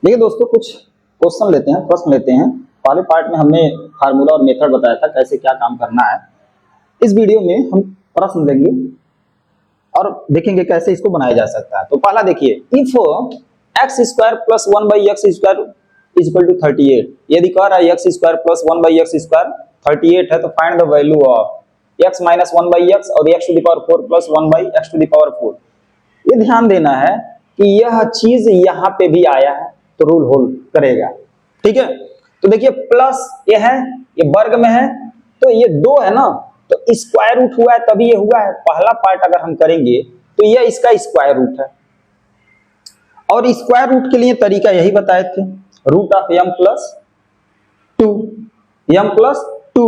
देखिए दोस्तों, कुछ क्वेश्चन लेते हैं, प्रश्न लेते हैं। पहले पार्ट में हमने फार्मूला और मेथड बताया था कैसे क्या काम करना है। इस वीडियो में हम प्रश्न लेंगे और देखेंगे कैसे इसको बनाया जा सकता है। तो पहला देखिए, if X square plus 1/x square is equal to 38। यदि कह रहा है x square plus 1/x square 38 है, तो find the value of x minus 1/x और x to the power 4 plus 1/x to the power 4। ये ध्यान देना है कि यह चीज यहाँ पे भी आया है तो रूल होल्ड करेगा। ठीक है, तो देखिए प्लस ये है, ये वर्ग में है, तो ये 2 है ना, तो स्क्वायर रूट हुआ है तभी ये हुआ है। पहला पार्ट अगर हम करेंगे तो यह इसका स्क्वायर रूट है, और स्क्वायर रूट के लिए तरीका यही बताए थे, root of m plus 2, m plus 2,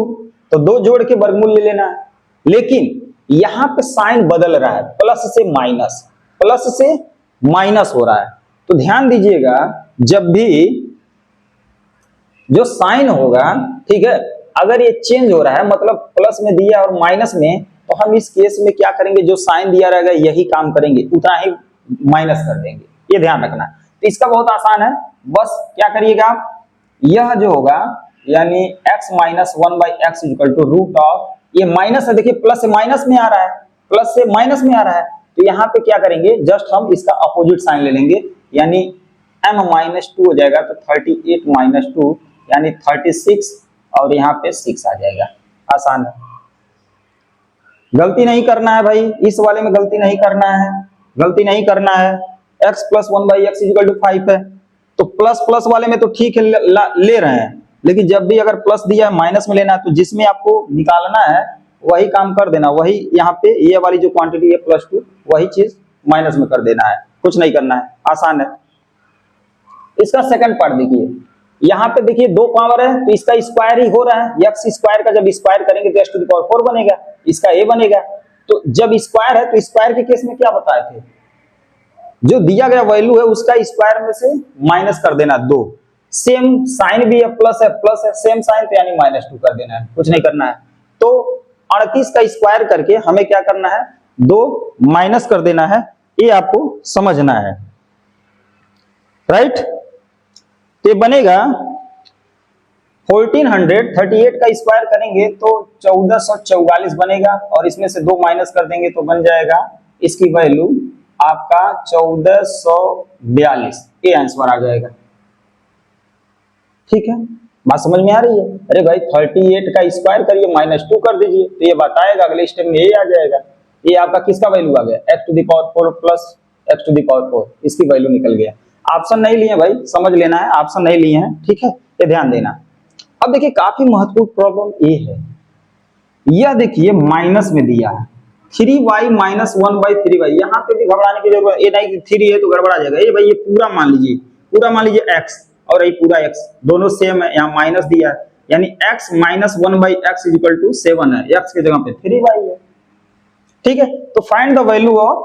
तो 2 जोड़ के वर्गमूल ले लेना है। लेकिन यहां पे साइन बदल रहा है, प्लस से माइनस हो रहा है। तो ध्यान दीजिएगा, जब भी जो साइन होगा, ठीक है, अगर ये चेंज हो रहा है मतलब प्लस में दिया और माइनस में, तो हम इस केस में क्या करेंगे, जो साइन दिया रहेगा यही काम करेंगे, उतना ही माइनस कर देंगे। ये ध्यान रखना। तो इसका बहुत आसान है, बस क्या करिएगा, यह जो होगा यानी x minus 1/x equal to root of, ये माइनस है, देखिए प्लस से माइनस में आ रहा है, प्लस से माइनस में आ रहा है, तो यहाँ पे क्या करेंगे, जस्ट हम इसका अपोजिट साइन ले लेंगे, यानी m माइनस 2 हो जाएगा, तो 38 माइनस 2 यानी 36, और यहाँ पे 6 आ जाएगा। आसान है, गलती नहीं करना है भाई, इस वाले में गलती नहीं करना है। x plus 1/x equal to 5 है, तो प्लस प्लस वाले में तो ठीक है ले रहे हैं, लेकिन जब भी अगर प्लस दिया है माइनस में लेना है, तो जिसमें आपको निकालना है वही काम कर देना, वही यहाँ पे ये वाली जो क्वांटिटी है +2 वही चीज माइनस में कर देना है, कुछ नहीं करना है, आसान है। इसका सेकंड पार्ट देखिए, यहाँ पे देखिए 2 पावर है तो इसका स्क्वायर ही हो रहा है, x स्क्वायर का जब स्क्वायर करेंगे तो x टू द पावर 4 बनेगा, इसका a बनेगा। तो जब स्क्वायर है तो स्क्वायर के केस में क्या बताए थे, जो दिया गया वैल्यू है उसका स्क्वायर में से माइनस कर देना 2, सेम साइन भी है, प्लस है सेम साइन, तो यानी -2 कर देना है, कुछ नहीं करना है। तो 38 का स्क्वायर करके हमें क्या करना है, 2 माइनस कर देना है, ये आपको समझना है, राइट। तो ये बनेगा 1438 का स्क्वायर करेंगे तो 1444 बनेगा, और इसमें से 2 माइनस कर देंगे तो बन जाएगा इसकी वैल्यू आपका 1442, ये आंसर आ जाएगा। ठीक है, बात समझ में आ रही है। अरे भाई 38 का स्क्वायर करिए -2 कर दीजिए, तो ये बताएगा अगले स्टेप में ये आ जाएगा, ये आपका किसका वैल्यू आ गया, x to the power 4 plus x to the power 4, इसकी वैल्यू निकल गया। ऑप्शन नहीं लिए भाई, समझ लेना है, ऑप्शन नहीं लिए हैं, ठीक है, ये ध्यान देना। अब देखिए काफी महत्वपूर्ण प्रॉब्लम ये है, यह देखिए माइनस में दिया है 3y माइनस 1/3y, यहाँ पे भी घबराने की जरूरत, ये नहीं 3 है तो गड़बड़ा जाएगा, ये भाई ये पूरा मान लीजिए x और ये पूरा x दोनों सेम है, यहाँ माइनस दिया है, यानी x minus 1/x equal to 7 है, x की जगह पे 3y है। ठीक है, तो फाइंड द वैल्यू ऑफ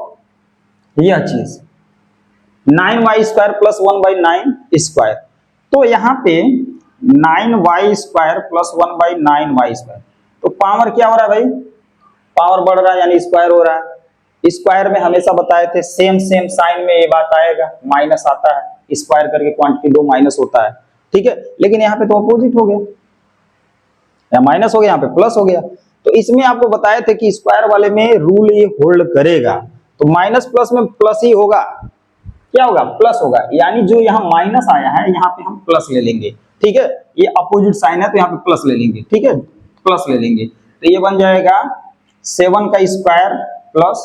यह चीज 9y स्क्वायर प्लस 1/9 स्क्वायर, तो यहाँ पे 9y square plus 1/9y square, तो पावर क्या हो रहा है भाई, पावर बढ़ रहा है यानी स्क्वायर हो रहा है। स्क्वायर में हमेशा बताए थे सेम साइन में ये बात आएगा, माइनस आता है, स्क्वायर करके क्वांटिटी 2 माइनस होता है। ठीक है, लेकिन यहाँ पे तो अपोजिट हो गया, यहाँ माइनस हो गया, यहाँ पे प्लस हो गया। तो इसमें आपको बताए थे कि स्क्वायर वाले में रूल ये होल्ड करेगा, तो माइनस प्लस में प्लस ही होगा, क्या होगा, प्लस होगा, यानी जो यहाँ माइनस आया है यहाँ पे हम प्लस ले लेंगे। ठीक है, ये अपोजिट साइन है तो यहाँ पे प्लस ले लेंगे, ठीक है, प्लस ले लेंगे, तो ये बन जाएगा 7 का स्क्वायर प्लस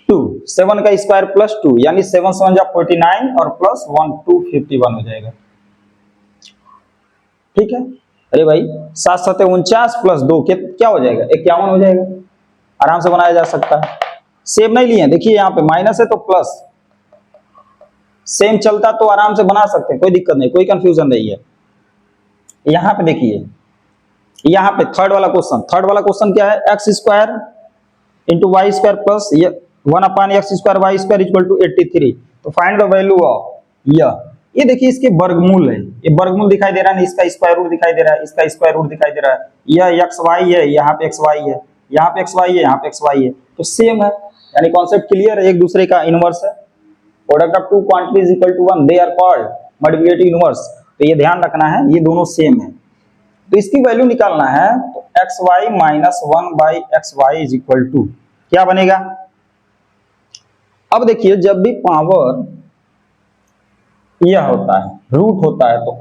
2, 7 का स्क्वायर प्लस 2, यानी 7 7 49 और प्लस 1 2 51 हो जाएगा। ठीक है, अरे भाई 7 7 49 प्लस 2 क्या हो जाएगा, 51 हो जाएगा, आराम से बनाया जा सकता है। सेम नहीं लिए, देखिए यहाँ पे माइनस है तो प्लस, सेम चलता तो आराम से बना सकते हैं, कोई दिक्कत नहीं, कोई कंफ्यूजन नहीं है। यहाँ पे देखिए, यहाँ पे थर्ड वाला क्वेश्चन क्या है, x square into Y square plus 1/x square Y square equal to 83, तो फाइंड द वैल्यू ऑफ ये देखिए इसके वर्गमूल है, ये वर्गमूल दिखाई दे रहा है, इसका स्क्वायर रूट दिखाई दे रहा है, इसका स्क्वायर रूट दिखाई दे रहा है, यह xy है, यहाँ पे xy है, यहाँ पे xy है, तो सेम है, यानी कॉन्सेप्ट क्लियर है, एक दूसरे का इनवर्स है। Product of two quantity is equal to 1, they are called multiplicative inverse. तो ये ध्यान रखना है, ये दोनों सेम है। तो इसकी वैल्यू निकालना है, तो xy minus 1/xy is equal to क्या बनेगा। अब देखिए जब भी पावर यह होता है, रूट होता है, तो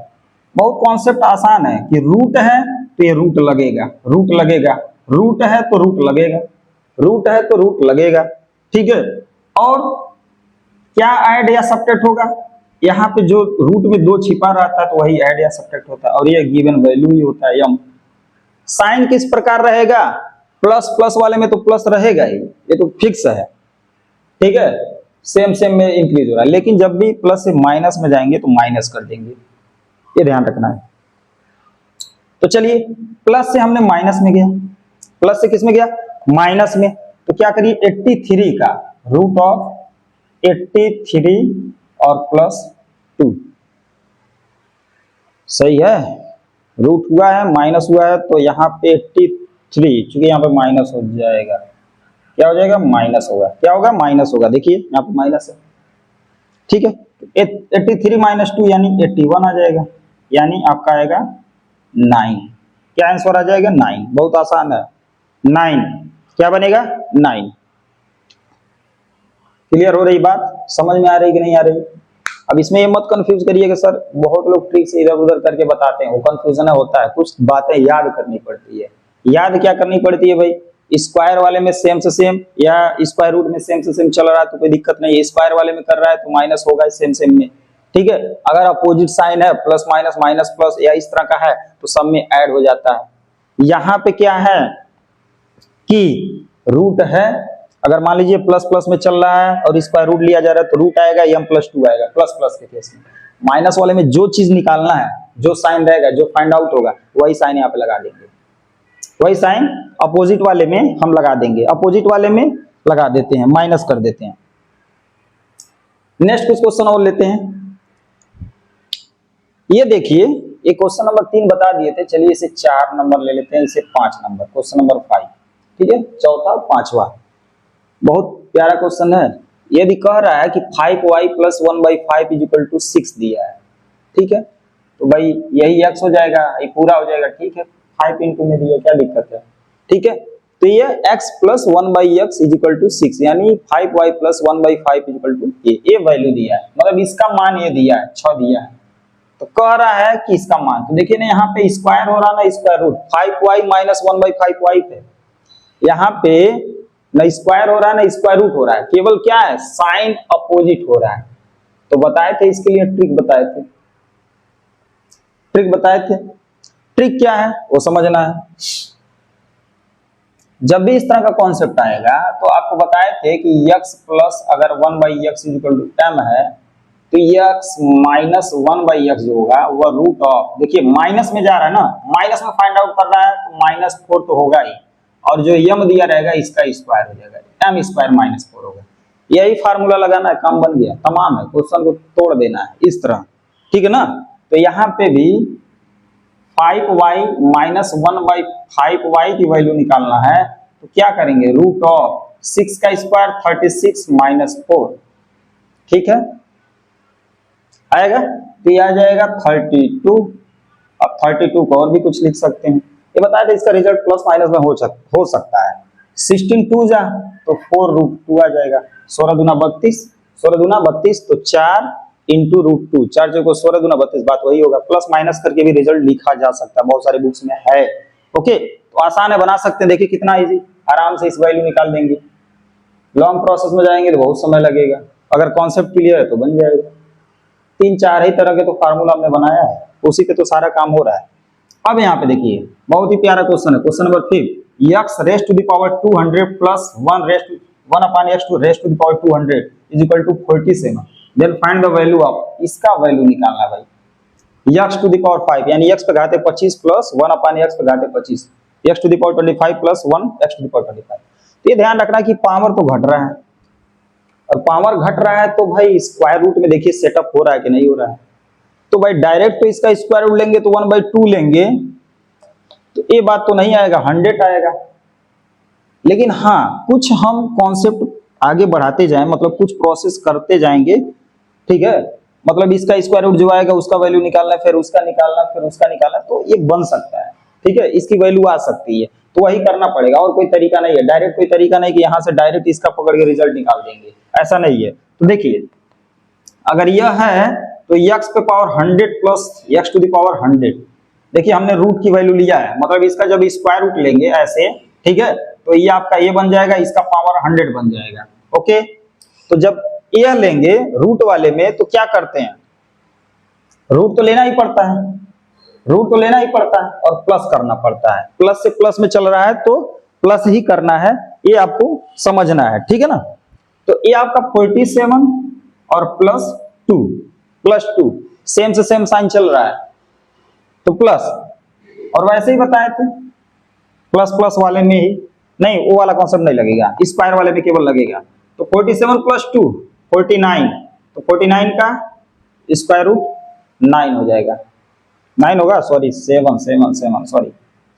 बहुत कॉन्सेप्ट आसान है कि रूट है तो ये रूट लगेगा, रूट लगेगा, रूट है तो रूट लगेगा, रूट है तो रूट लगेगा, ठीक है। और क्या ऐड या सब्ट्रैक्ट होगा, यहाँ पे जो रूट में 2 छिपा रहता है तो वही ऐड या सब्ट्रैक्ट होता है, और ये गिवन वैल्यू ही होता है m। साइन किस प्रकार रहेगा, प्लस प्लस वाले में तो प्लस रहेगा ही, ये तो फिक्स है, ठीक है, सेम सेम में इंक्रीज हो रहा है। लेकिन जब भी प्लस से माइनस में जाएंगे तो माइनस कर देंगे, ये ध्यान रखना है। तो चलिए प्लस से हमने माइनस में गया, प्लस से किस में गया, माइनस में, तो क्या करिए 83 का रूट ऑफ 83 और प्लस 2, सही है, रूट हुआ है माइनस हुआ है, तो यहाँ पे 83, चूंकि यहाँ पे माइनस हो जाएगा, क्या हो जाएगा, माइनस होगा, क्या होगा, माइनस होगा, देखिए यहाँ पे माइनस है, ठीक है। 83 माइनस 2 यानी 81 आ जाएगा, यानी आपका आएगा 9, क्या आंसर आ जाएगा, 9, बहुत आसान है, 9 क्या बनेगा, 9। क्लियर हो रही बात, समझ में आ रही कि नहीं आ रही। अब इसमें ये मत कंफ्यूज करिए कि सर बहुत लोग ट्रिक से इधर उधर करके बताते हैं, वो कंफ्यूजन होता है, कुछ बातें याद करनी पड़ती है। याद क्या करनी पड़ती है भाई, स्क्वायर वाले में सेम से सेम या स्क्वायर रूट में सेम से सेम चल रहा है तो कोई दिक्कत नहीं है, स्क्वायर वाले में कर रहा है तो माइनस होगा सेम सेम में, ठीक है। अगर अपोजिट साइन है, प्लस माइनस माइनस प्लस या इस तरह का है तो सब में ऐड हो जाता है। यहाँ पे क्या है कि रूट है, अगर मान लीजिए प्लस प्लस में चल रहा है और स्क्वायर रूट लिया जा रहा है तो रूट आएगा m+2 आएगा, प्लस प्लस के केस में। माइनस वाले में जो चीज निकालना है, जो साइन रहेगा, जो फाइंड आउट होगा, वही साइन यहाँ पे लगा देंगे, वही साइन अपोजिट वाले में हम लगा देंगे, अपोजिट वाले में लगा देते हैं, माइनस कर देते हैं। नेक्स्ट कुछ क्वेश्चन और लेते हैं, ये देखिए ये क्वेश्चन नंबर 3 बता दिए थे, चलिए इसे 4 नंबर ले लेते हैं, इसे 5 नंबर, क्वेश्चन नंबर 5, ठीक है, चौथा पांचवा, बहुत प्यारा क्वेश्चन है। यदि कह रहा है कि 5y + 1/5 = 6 दिया है, ठीक है, तो भाई यही x हो जाएगा, ये पूरा हो जाएगा, ठीक है, 5 इंटू में दिया, क्या दिक्कत है, ठीक है। तो ये x + 1/x = 6, यानी 5y + 1/5 = ये वैल्यू दिया है, मतलब इसका मान ये दिया है, 6 दिया है। तो कह रहा है कि इसका मान, तो देखिए ना यहाँ पे स्क्वायर हो रहा ना, स्क्वायर रूट 5y - 1/5y है, यहाँ पे ना स्क्वायर हो रहा है ना स्क्वायर रूट हो रहा है, केवल क्या है, साइन अपोजिट हो रहा है। तो बताए थे इसके लिए ट्रिक बताए थे, ट्रिक बताए थे, ट्रिक क्या है वो समझना है। जब भी इस तरह का कॉन्सेप्ट आएगा तो आपको बताए थे कि x प्लस अगर 1/x = m है, तो x - 1/x जो होगा वह रूट ऑफ, देखिए माइनस में जा रहा है ना, माइनस में फाइंड आउट कर रहा है तो -4 तो होगा ही, और जो m दिया रहेगा इसका स्क्वायर हो जाएगा, m² - 4 होगा। यही फार्मूला लगाना है, काम बन गया, तमाम है, क्वेश्चन को तोड़ देना है इस तरह, ठीक है ना। तो यहाँ पे भी 5y - 1/5y की वैल्यू निकालना है, तो क्या करेंगे, रूट ऑफ 6 का स्क्वायर 36 - 4, ठीक है, आएगा, तो ये आ जाएगा 32। अब 32 को और भी कुछ लिख सकते हैं, ये बताया था इसका रिजल्ट प्लस माइनस में हो सकता है। 16 2 जा तो 4√2 आ जाएगा, 16 दूना 32, 16 दूना 32 तो 4 इंटू √2, 4 जो को 16 दूना 32, बात वही होगा, प्लस माइनस करके भी रिजल्ट लिखा जा सकता है, बहुत सारे बुक्स में है, ओके। तो आसान है, बना सकते हैं, देखिए कितना इजी, आराम से इस वैल्यू निकाल देंगे। लॉन्ग प्रोसेस में जाएंगे तो बहुत समय लगेगा, अगर कॉन्सेप्ट क्लियर है तो बन जाएगा। 3-4 ही तरह के तो फार्मूला हमने बनाया है, उसी पे तो सारा काम हो रहा है। अब यहाँ पे देखिए बहुत ही प्यारा क्वेश्चन है, question number 3, x raised to the power 200 plus 1/x to raised to the power 200 is equal to 47, then find the value of, इसका वैल्यू निकालना भाई, x to the power 5 यानी x पे घाते 25 प्लस 1/x पे घाते 25, x to the power 25 plus 1x to the power 25। तो ये ध्यान रखना कि पावर तो घट रहा है, और पावर घट रहा है तो भाई स्क्वायर रूट में देखिए सेटअप हो रहा है कि नहीं हो रहा है। तो भाई डायरेक्ट तो इसका स्क्वायर रूट लेंगे तो 1/2 लेंगे तो ये बात तो नहीं आएगा, 100 आएगा। लेकिन हाँ कुछ हम कॉन्सेप्ट आगे बढ़ाते जाएं, मतलब कुछ प्रोसेस करते जाएंगे, ठीक है, मतलब इसका स्क्वायर रूट जो आएगा उसका वैल्यू निकालना, फिर उसका निकालना, फिर उसका निकालना, तो ये बन सकता है, ठीक है, इसकी वैल्यू आ सकती है, तो वही करना पड़ेगा, और कोई तरीका नहीं है, डायरेक्ट कोई तरीका नहीं कि यहाँ से डायरेक्ट इसका पकड़ के रिजल्ट निकाल देंगे, ऐसा नहीं है। तो देखिए अगर यह है तो x पे power 100 plus x to the power 100, देखिए हमने रूट की वैल्यू लिया है, मतलब इसका जब स्क्वायर रूट लेंगे ऐसे, ठीक है, तो ये आपका ये बन जाएगा, इसका पावर 100 बन जाएगा। ओके, तो जब ये लेंगे रूट वाले में तो क्या करते हैं, रूट तो लेना ही पड़ता है, रूट तो लेना ही पड़ता है और प्लस करना पड़ता है, प्लस से प्लस में चल रहा है तो प्लस ही करना है, ये आपको समझना है, ठीक है ना। तो ये आपका 47 और प्लस 2 सेम से सेम साइन चल रहा है तो प्लस, और वैसे ही बताए थे प्लस प्लस वाले में ही नहीं, वो वाला कॉन्सेप्ट नहीं लगेगा, स्क्वायर वाले में केवल लगेगा। तो 47 प्लस 2 49, तो 49 का स्क्वायर रूट 9 हो जाएगा, 9 होगा, सॉरी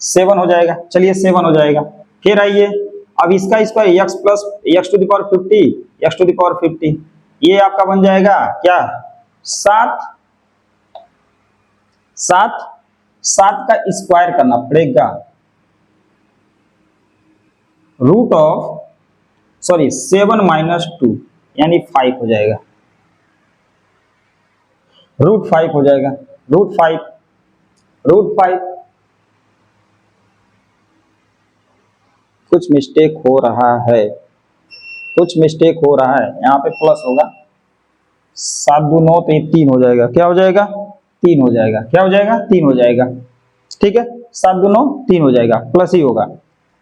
7 हो जाएगा, चलिए 7 हो जाएगा। फिर आइए अब इसका square x plus x to the power 50, x to the power 50, ये आपका बन जाएगा क्या 7 का स्क्वायर करना पड़ेगा, रूट ऑफ 7 माइनस 2 यानी 5 हो जाएगा, रूट 5 हो जाएगा, रूट 5 कुछ मिस्टेक हो रहा है, यहाँ पे प्लस होगा, 7 2 9 तो 3 हो जाएगा, क्या हो जाएगा 3 हो जाएगा, क्या हो जाएगा 3 हो जाएगा, ठीक है, 7 2 9 3 हो जाएगा, प्लस ही होगा।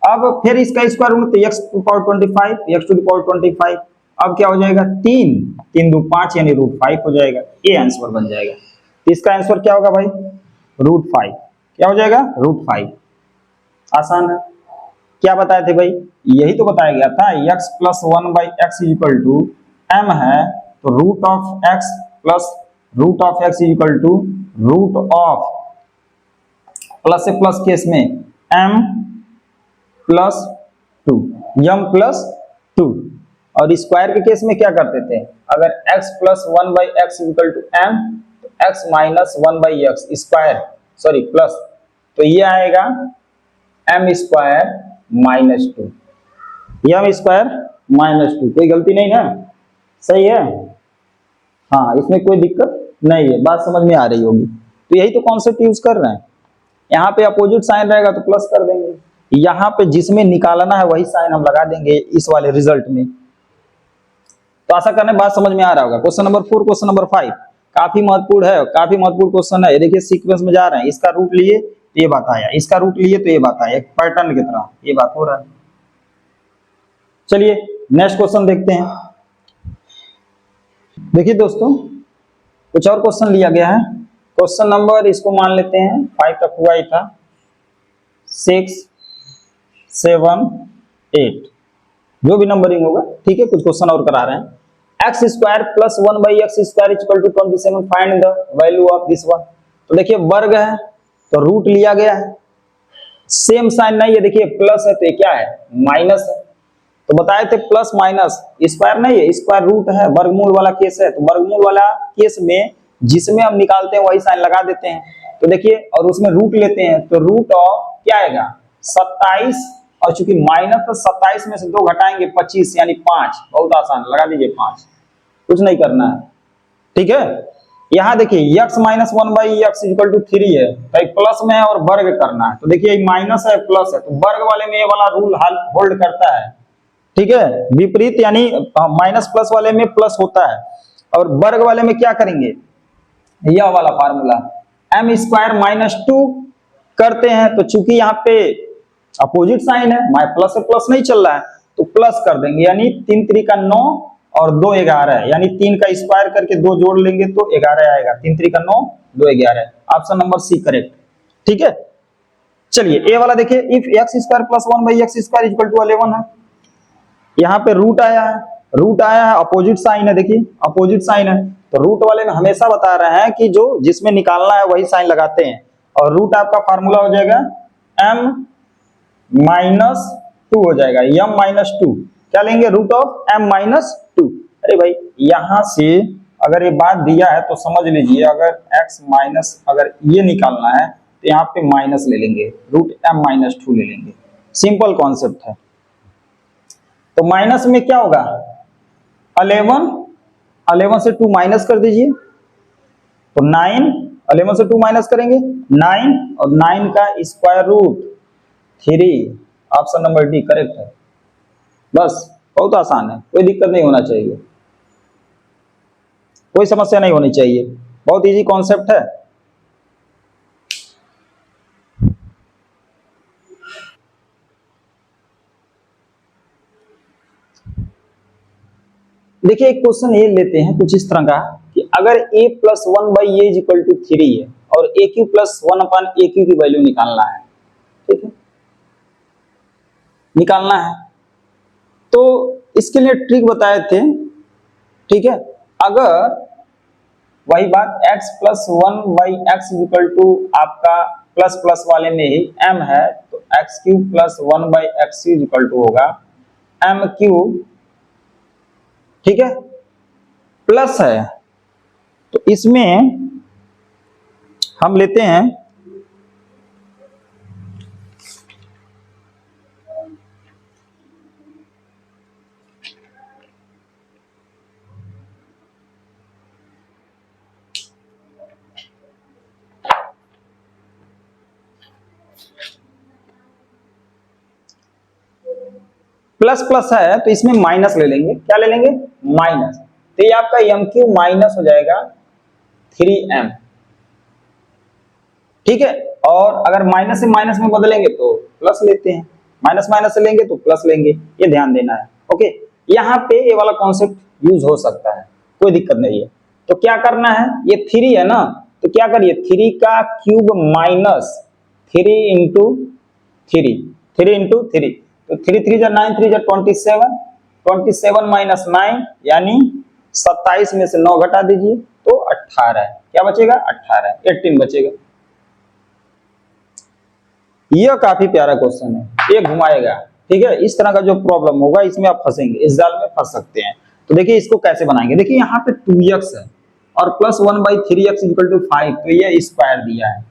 अब फिर इसका स्क्वायर रूट तो x to power 25, x to the power 25, अब क्या हो जाएगा 3 2 5 यानी रूट 5 हो जाएगा, ये आंसर बन जाएगा। इसका आंसर क्या होगा भाई, रूट 5, क्या हो जाएगा रूट 5, आसान है। क्या बताए थे भाई, यही तो बताया गया था, x plus 1 by X equal to m है, तो root of x plus root of x equal to root of, plus से प्लस केस में m प्लस 2, m प्लस 2, और स्क्वायर के केस में क्या करते थे, अगर x plus 1 by X equal to m, तो x minus 1 by X square, sorry plus, तो ये आएगा m square minus 2, m square minus 2, कोई गलती नहीं ना, सही है, हाँ इसमें कोई दिक्कत नहीं है, बात समझ में आ रही होगी। तो यही तो कॉन्सेप्ट यूज कर रहे हैं, यहाँ पे अपोजिट साइन रहेगा तो प्लस कर देंगे, यहाँ पे जिसमें निकालना है वही साइन हम लगा देंगे इस वाले रिजल्ट में। तो आशा करने बात समझ में आ रहा होगा। क्वेश्चन नंबर 4, क्वेश्चन नंबर 5 काफी महत्वपूर्ण है, काफी महत्वपूर्ण क्वेश्चन है, देखिए सीक्वेंस में जा रहे हैं, इसका रूट लिए तो ये बात आया, इसका रूट लिए तो ये बात आया, एक पैटर्न की तरह ये बात हो रहा है। चलिए नेक्स्ट क्वेश्चन देखते हैं। देखिए दोस्तों कुछ और क्वेश्चन लिया गया है, क्वेश्चन नंबर इसको मान लेते हैं 5 तक हुआ ही था, 6 7 8 जो भी नंबरिंग होगा, ठीक है, कुछ क्वेश्चन और करा रहे हैं। X square plus 1 by X square equal to 27, find the value of this one. तो देखिए वर्ग है तो रूट लिया गया है, सेम साइन नहीं है, देखिए प्लस है तो ये क्या है माइनस है, तो बताए थे प्लस माइनस स्क्वायर नहीं है, स्क्वायर रूट है, वर्गमूल वाला केस है, तो वर्गमूल वाला केस में जिसमें हम निकालते हैं वही साइन लगा देते हैं। तो देखिए और उसमें रूट लेते हैं तो रूट ऑफ क्या आएगा 27, और चूंकि माइनस तो 27 में से 2 घटाएंगे 25 यानी 5, बहुत आसान, लगा दीजिए 5, कुछ नहीं करना है, ठीक है। यहाँ देखिए x minus 1 by X equal to 3 है, तो एक प्लस में है और वर्ग करना है, तो देखिए माइनस है प्लस है, तो वर्ग वाले में ये वाला रूल होल्ड करता है, ठीक है, विपरीत यानी माइनस प्लस वाले में प्लस होता है, और वर्ग वाले में क्या करेंगे, यह वाला फार्मूला m स्क्वायर माइनस 2 करते हैं, तो चूंकि यहाँ पे अपोजिट साइन है, प्लस से प्लस नहीं चल रहा है, तो प्लस कर देंगे, यानी 3 3 का 9 और 2 11 है, यानी 3 का स्क्वायर करके 2 जोड़ लेंगे तो 11 आएगा, 3 3 का 9 2 11, ऑप्शन नंबर सी करेक्ट, ठीक है। चलिए ए वाला देखिए, if X square plus 1 by X square equal to 11 है, यहाँ पे रूट आया है, अपोजिट साइन है, देखिए अपोजिट साइन है, तो रूट वाले में हमेशा बता रहे हैं कि जो जिसमें निकालना है वही साइन लगाते हैं, और रूट आपका फार्मूला हो जाएगा m माइनस 2 हो जाएगा, m माइनस 2 क्या लेंगे, root of m minus two. अरे भाई यहां से अगर ये बात दिया है तो समझ लीजिए, अगर x माइनस अगर ये निकालना है तो यहाँ पे माइनस ले लेंगे, रूट m माइनस टू ले लेंगे। सिंपल कॉन्सेप्ट है। तो माइनस में क्या होगा, 11 से 2 माइनस कर दीजिए तो 9, 11 से 2 माइनस करेंगे 9, और 9 का square root 3। Option number D correct है। बस बहुत आसान है, कोई दिक्कत नहीं होना चाहिए, कोई समस्या नहीं होनी चाहिए, बहुत इजी कॉन्सेप्ट है। देखिए एक क्वेश्चन ये लेते हैं कुछ इस तरह का कि अगर a plus one by A is equal to 3 है और A cube plus one upon A cube की वैल्यू निकालना है, ठीक है, निकालना है। तो इसके लिए ट्रिक बताए थे, ठीक है। अगर वही बात x plus one by X is equal to आपका प्लस प्लस वाले में ही m है, तो X cube plus one by X is equal to होगा m क्यूब, ठीक है, प्लस है। तो इसमें हम लेते हैं प्लस प्लस है तो इसमें माइनस ले लेंगे, क्या ले लेंगे, माइनस। तो ये आपका एम क्यू माइनस हो जाएगा 3m, ठीक है। और अगर माइनस से माइनस में बदलेंगे तो प्लस लेते हैं, माइनस माइनस से लेंगे तो प्लस लेंगे, ये ध्यान देना है। ओके, यहाँ पे ये वाला कॉन्सेप्ट यूज हो सकता है, कोई दिक्कत नहीं है। तो क्या करना है, ये 3 है ना, तो क्या करिए 3 का क्यूब माइनस 3 इंटू 3 तो 3 3 जा 9, 3 जा 27 माइनस 9 यानी 27 में से 9 घटा दीजिए तो 18 है। क्या बचेगा, 18 बचेगा। यह काफी प्यारा क्वेश्चन है, ये घुमाएगा, ठीक है। इस तरह का जो प्रॉब्लम होगा इसमें आप फंसेंगे, इस जाल में फंस सकते हैं। तो देखिए इसको कैसे बनाएंगे, देखिए यहाँ पे 2x है और प्लस 1/3x इक्वल टू 5, तो ये स्क्वायर दिया है,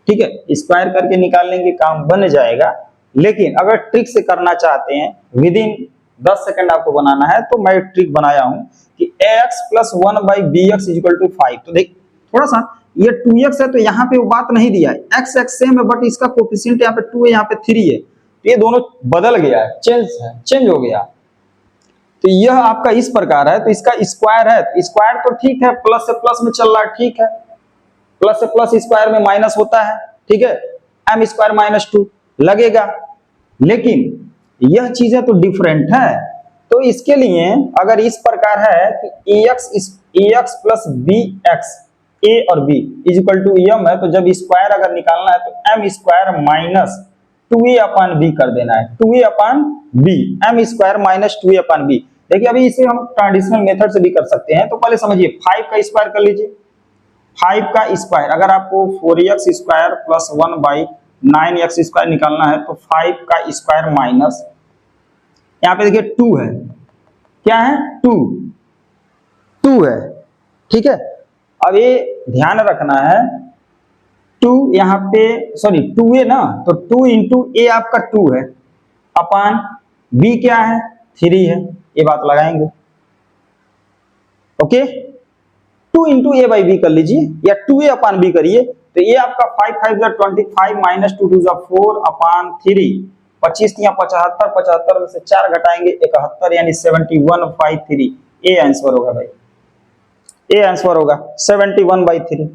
ठीक है। स्क्वायर करके निकाल लेंगे, काम बन जाएगा। लेकिन अगर ट्रिक से करना चाहते हैं, विद इन 10 सेकंड आपको बनाना है, तो मैं ट्रिक बनाया हूं कि ax plus 1/bx equal to 5। तो देख थोड़ा सा, ये 2x है तो यहाँ पे वो बात नहीं दिया है, x सेम है बट इसका कोफिशिएंट यहाँ पे 2 है, यहाँ पे 3 है, तो ये दोनों बदल गया है, चेंज हो गया। तो यह आपका इस प्रकार है, तो इसका स्क्वायर है, तो स्क्वायर तो ठीक है, प्लस से प्लस में चल रहा है, ठीक है, प्लस से प्लस स्क्वायर में माइनस होता है, ठीक है, m स्क्वायर माइनस 2 लगेगा। लेकिन यह चीजें तो डिफरेंट है, तो इसके लिए अगर इस प्रकार है कि ax प्लस bx, a और b is equal to m है, तो जब स्क्वायर अगर निकालना है तो m स्क्वायर माइनस 2a अपान b कर देना है, 2a अपान b, m square minus 2a अपान b। देखिए अभी इसे हम ट्रेडिशनल मेथड से भी कर सकते हैं, तो पहले समझिए 5 का स्क्वायर कर लीजिए, 5 का स्क्वायर अगर आपको 4x square plus 1/9x square निकालना है तो 5 का स्क्वायर माइनस, यहाँ पे देखिए 2 है, क्या है, 2 है, ठीक है। अब ये ध्यान रखना है 2 यहाँ पे, सॉरी 2a ना, तो 2 इंटू ए आपका 2 है अपान b क्या है, 3 है, ये बात लगाएंगे। Okay, 2 into A by B कर लीजिए या 2a अपान b करिए, तो ये आपका 5 5 जा 25 माइनस 2 2 जा 4 अपान 3, 25 या 75, 75 में से 4 घटाएंगे 71 यानी 71/3, ए आंसर होगा भाई, ए आंसर होगा 71/3,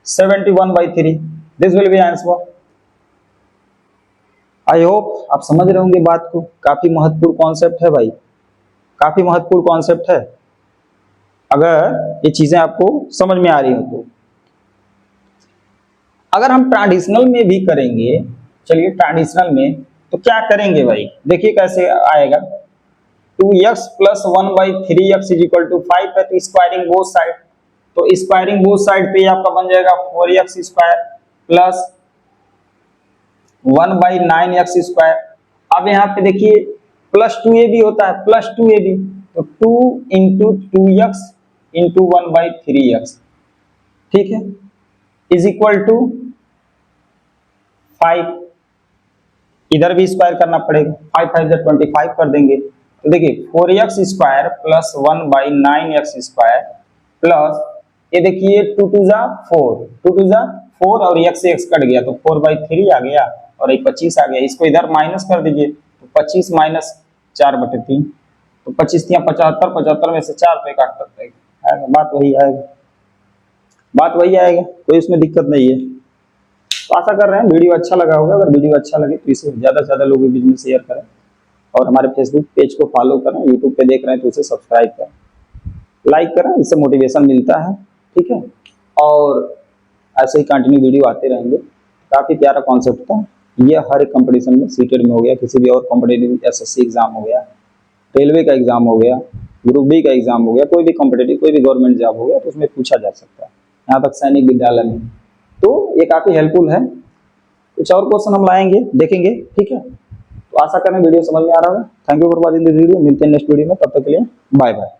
71/3, this will be answer. I hope आप समझ रहे होंगे बात को, काफी महत्वपूर्ण कॉन्सेप्ट है भाई, काफी महत्वपूर्ण कॉन्सेप्ट है, अगर ये चीजें आपको समझ में आ रही हो तो। अगर हम ट्रेडिशनल में भी करेंगे, चलिए ट्रेडिशनल में तो क्या करेंगे भाई, देखिए कैसे आएगा, 2x plus 1/3x is equal to 5 है, तो स्क्वायरिंग बोथ साइड, तो स्क्वायरिंग बोथ साइड पे आपका बन जाएगा 4x square plus 1/9x square. अब यहाँ पे देखिए प्लस 2ab होता है, प्लस 2ab, तो 2 इंटू 2x इंटू 1/3x, ठीक है, इज इक्वल टू 5। इधर भी स्क्वायर करना पड़ेगा, 5 5 जा 25 कर देंगे, तो देखिए 4x square plus 1/9x square plus ये देखिए 2 2 जा 4, 2 2 जा 4 और x से x कट गया तो 4/3 आ गया और ये 25 आ गया। इसको इधर माइनस कर दीजिए, तो 25 माइनस 4/3, तो 25 या 75, 75 में से 4 पे काट सकते हैं, बात वही आएगा, बात वही आएगा, कोई इसमें दिक्कत नहीं है। तो आशा कर रहे हैं वीडियो अच्छा लगा होगा। अगर वीडियो अच्छा लगे तो इसे ज़्यादा से ज़्यादा लोगों के बीच में शेयर करें और हमारे फेसबुक पेज को फॉलो करें, यूट्यूब पे देख रहे हैं तो उसे सब्सक्राइब करें, लाइक करें, इससे मोटिवेशन मिलता है, ठीक है। और ऐसे ही कंटिन्यू वीडियो आते रहेंगे। काफ़ी प्यारा कॉन्सेप्ट था ये, हर एक कंपटीशन में, सीटेट में हो गया, किसी भी और कॉम्पिटेटिव एसएससी एग्जाम हो गया, रेलवे का एग्जाम हो गया, ग्रुप बी का एग्जाम हो गया, कोई भी कॉम्पिटेटिव, कोई भी गवर्नमेंट जॉब हो गया तो उसमें पूछा जा सकता है, यहाँ तक सैनिक विद्यालय में, तो ये काफ़ी हेल्पफुल है। कुछ और क्वेश्चन हम लाएंगे, देखेंगे, ठीक है। तो आशा करें वीडियो समझ में आ रहा होगा। Thank you for watching this video, मिलते हैं नेक्स्ट वीडियो में, तब तक के लिए बाय बाय।